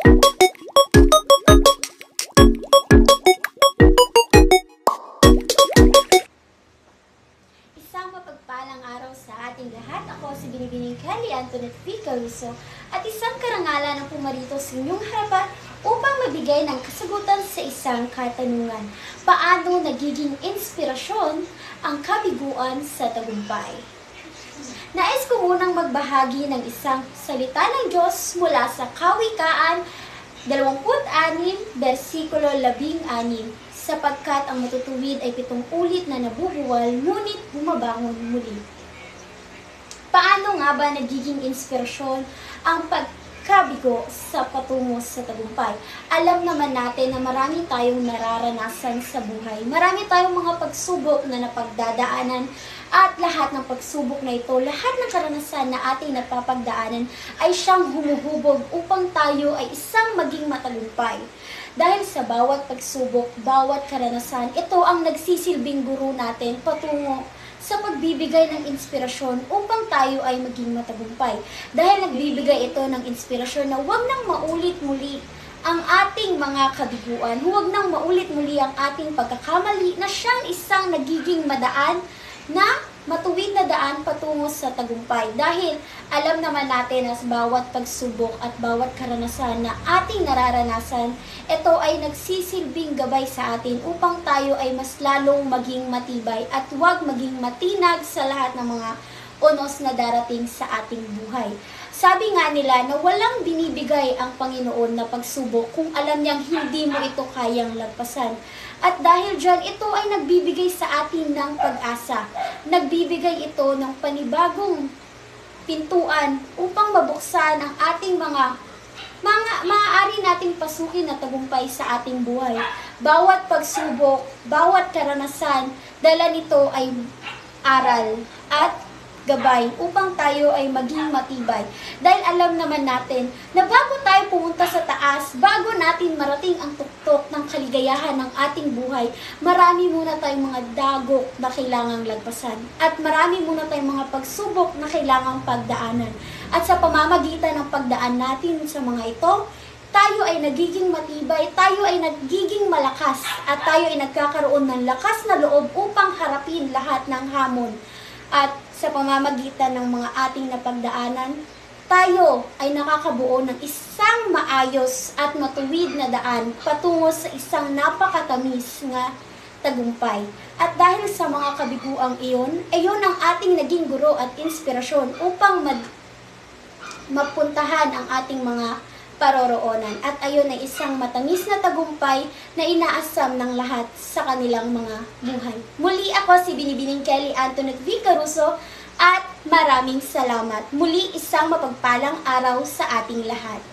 Isang mapagpalang araw sa ating lahat. Ako si Binibining Kelly Antoinette V. Caruso at isang karangalan ang pumarito sa inyong harapan upang magbigay ng kasagutan sa isang katanungan. Paano nagiging inspirasyon ang kabiguan sa tagumpay? Nais ko munang magbahagi ng isang salita ng Diyos mula sa Kawikaan 26, versikulo 16, sapagkat ang matutuwid ay 7 ulit na nabubuwal, ngunit bumabangon muli. Paano nga ba nagiging inspirasyon ang pagkabigo sa patungo sa tagumpay? Alam naman natin na marami tayong nararanasan sa buhay. Marami tayong mga pagsubok na napagdadaanan at lahat ng pagsubok na ito, lahat ng karanasan na ating napapagdaanan ay siyang humuhubog upang tayo ay isang maging matagumpay. Dahil sa bawat pagsubok, bawat karanasan, ito ang nagsisilbing guro natin patungo sa pagbibigay ng inspirasyon upang tayo ay maging matagumpay. Dahil nagbibigay ito ng inspirasyon na huwag nang maulit muli ang ating mga kabiguan, huwag nang maulit muli ang ating pagkakamali na siyang isang nagiging madaan na matuwid na daan patungo sa tagumpay. Dahil alam naman natin na sa bawat pagsubok at bawat karanasan na ating nararanasan, ito ay nagsisilbing gabay sa atin upang tayo ay mas lalong maging matibay at huwag maging matinag sa lahat ng mga unos na darating sa ating buhay. Sabi nga nila na walang binibigay ang Panginoon na pagsubok kung alam niyang hindi mo ito kayang lagpasan. At dahil dyan, ito ay nagbibigay sa atin ng pag-asa. Nagbibigay ito ng panibagong pintuan upang mabuksan ang ating mga maaari nating pasukin na tagumpay sa ating buhay. Bawat pagsubok, bawat karanasan, dala nito ay aral at gabay upang tayo ay maging matibay. Dahil alam naman natin na bago tayo pumunta sa taas, bago natin marating ang tuktok ng kaligayahan ng ating buhay, marami muna tayong mga dagok na kailangang lagpasan. At marami muna tayong mga pagsubok na kailangang pagdaanan. At sa pamamagitan ng pagdaan natin sa mga ito, tayo ay nagiging matibay, tayo ay nagiging malakas, at tayo ay nagkakaroon ng lakas na loob upang harapin lahat ng hamon. At sa pamamagitan ng mga ating napagdaanan, tayo ay nakakabuo ng isang maayos at matuwid na daan patungo sa isang napakatamis nga tagumpay. At dahil sa mga kabiguang iyon, ang ating naging guro at inspirasyon upang mapuntahan ang ating mga paroroonan. At ayon ay isang matamis na tagumpay na inaasam ng lahat sa kanilang mga buhay. Muli ako si Binibining Kelly Antoinette V. Caruso at maraming salamat. Muli isang mapagpalang araw sa ating lahat.